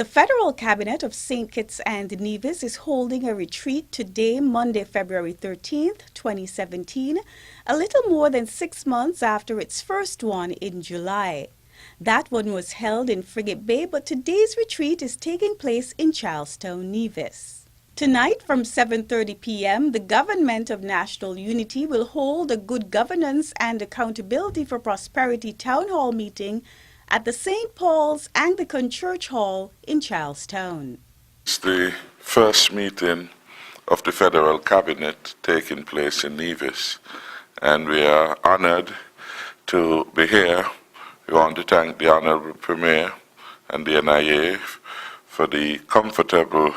The Federal Cabinet of St. Kitts and Nevis is holding a retreat today, Monday, February 13th, 2017, a little more than 6 months after its first one in July. That one was held in Frigate Bay, but today's retreat is taking place in Charlestown, Nevis. Tonight from 7:30 p.m., the Government of National Unity will hold a Good Governance and Accountability for Prosperity Town Hall meeting at the St. Paul's Anglican Church Hall in Charlestown. It's the first meeting of the Federal Cabinet taking place in Nevis, and we are honored to be here. We want to thank the Honorable Premier and the NIA for the comfortable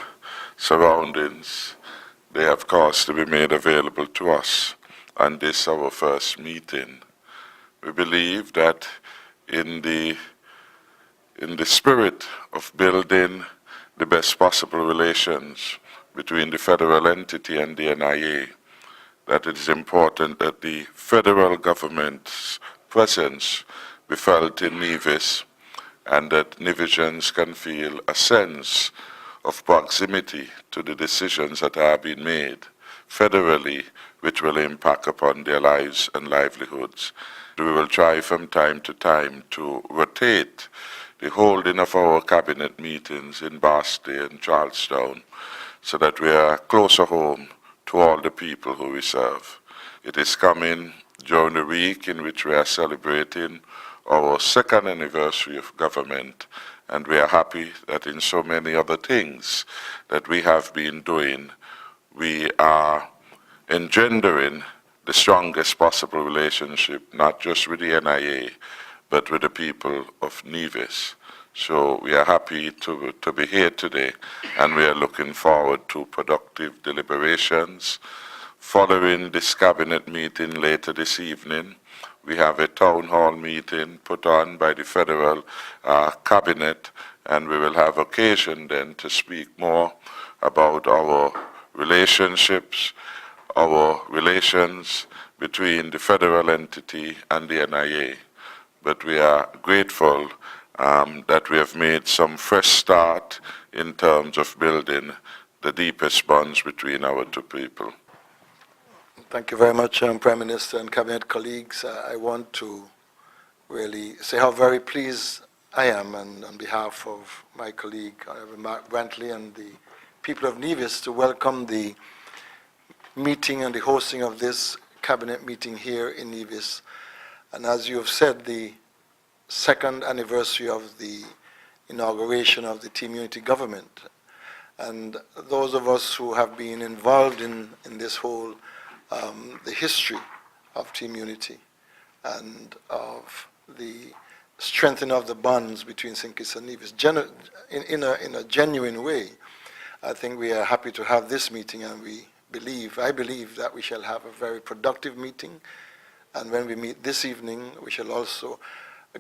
surroundings they have caused to be made available to us on this our first meeting. We believe that in the spirit of building the best possible relations between the federal entity and the NIA, that it is important that the federal government's presence be felt in Nevis, and that Nevisians can feel a sense of proximity to the decisions that are being made federally, which will impact upon their lives and livelihoods. We will try from time to time to rotate the holding of our cabinet meetings in Boston and Charlestown so that we are closer home to all the people who we serve. It is coming during the week in which we are celebrating our second anniversary of government, and we are happy that in so many other things that we have been doing, we are engendering the strongest possible relationship, not just with the NIA, but with the people of Nevis. So we are happy to be here today, and we are looking forward to productive deliberations. Following this cabinet meeting later this evening, we have a town hall meeting put on by the federal cabinet, and we will have occasion then to speak more about our relationships, our relations between the federal entity and the NIA. But we are grateful that we have made some fresh start in terms of building the deepest bonds between our two people. Thank you very much, Prime Minister and Cabinet colleagues. I want to really say how very pleased I am, and on behalf of my colleague, Mark Brantley, and the people of Nevis, to welcome the meeting and the hosting of this cabinet meeting here in Nevis. And as you have said, the second anniversary of the inauguration of the Team Unity government. And those of us who have been involved in this whole the history of Team Unity and of the strengthening of the bonds between St. Kitts and Nevis in a genuine way. I think we are happy to have this meeting, and I believe that we shall have a very productive meeting. And when we meet this evening, we shall also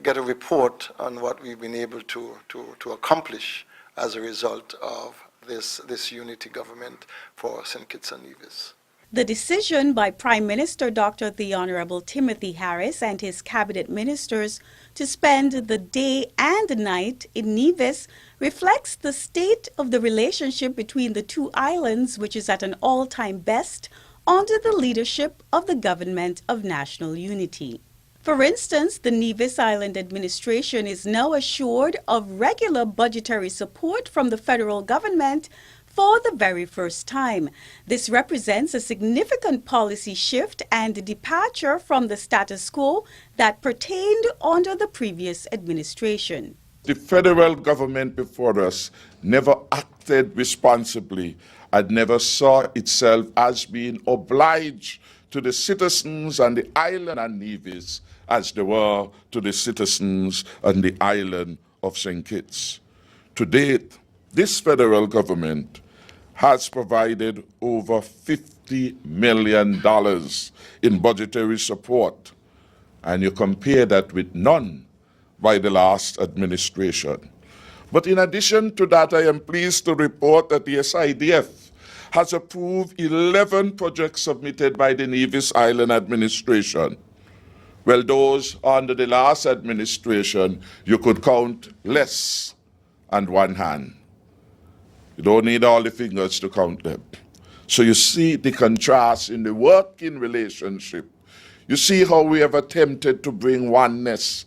get a report on what we've been able to accomplish as a result of this unity government for St. Kitts and Nevis. The decision by Prime Minister Dr. the Honorable Timothy Harris and his cabinet ministers to spend the day and night in Nevis reflects the state of the relationship between the two islands, which is at an all-time best under the leadership of the Government of National Unity. For instance, the Nevis Island administration is now assured of regular budgetary support from the federal government for the very first time. This represents a significant policy shift and a departure from the status quo that pertained under the previous administration. The federal government before us never acted responsibly and never saw itself as being obliged to the citizens on the island and Nevis as they were to the citizens on the island of St. Kitts. To date, this federal government has provided over $50 million in budgetary support, and you compare that with none by the last administration. But in addition to that, I am pleased to report that the SIDF has approved 11 projects submitted by the Nevis Island administration. Well, those under the last administration, you could count less and one hand. You don't need all the fingers to count them. So you see the contrast in the working relationship. You see how we have attempted to bring oneness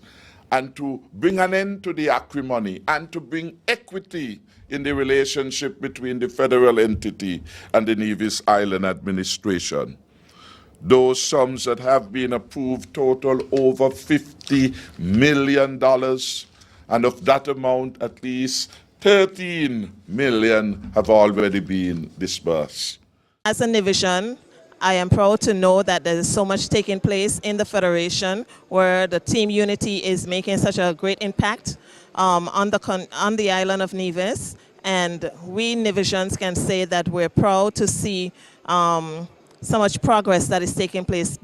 and to bring an end to the acrimony and to bring equity in the relationship between the federal entity and the Nevis Island administration. Those sums that have been approved total over $50 million, and of that amount, at least 13 million have already been disbursed. As a Nevisian, I am proud to know that there is so much taking place in the Federation where the team unity is making such a great impact on the island of Nevis. And we Nevisians can say that we're proud to see so much progress that is taking place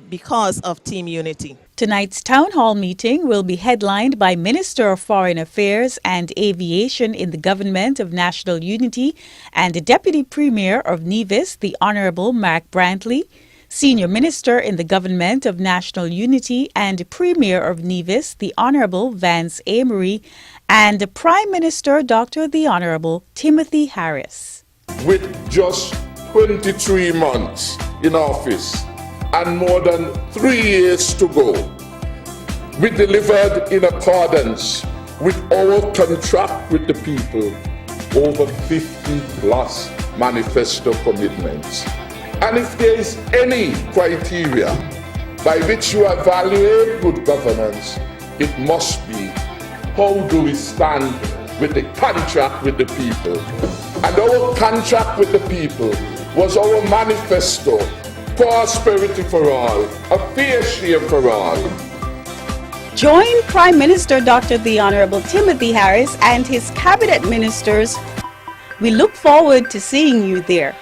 because of team unity. Tonight's town hall meeting will be headlined by Minister of Foreign Affairs and Aviation in the Government of National Unity and the Deputy Premier of Nevis, the Honorable Mark Brantley, Senior Minister in the Government of National Unity and Premier of Nevis, the Honorable Vance Amory, and Prime Minister Dr. the Honorable Timothy Harris. With just 23 months in office and more than 3 years to go, we delivered in accordance with our contract with the people over 50 plus manifesto commitments. And if there is any criteria by which you evaluate good governance, it must be how do we stand with the contract with the people. And our contract with the people was our manifesto, prosperity for all, a fair share for all. Join Prime Minister Dr. the Honorable Timothy Harris and his cabinet ministers. We look forward to seeing you there.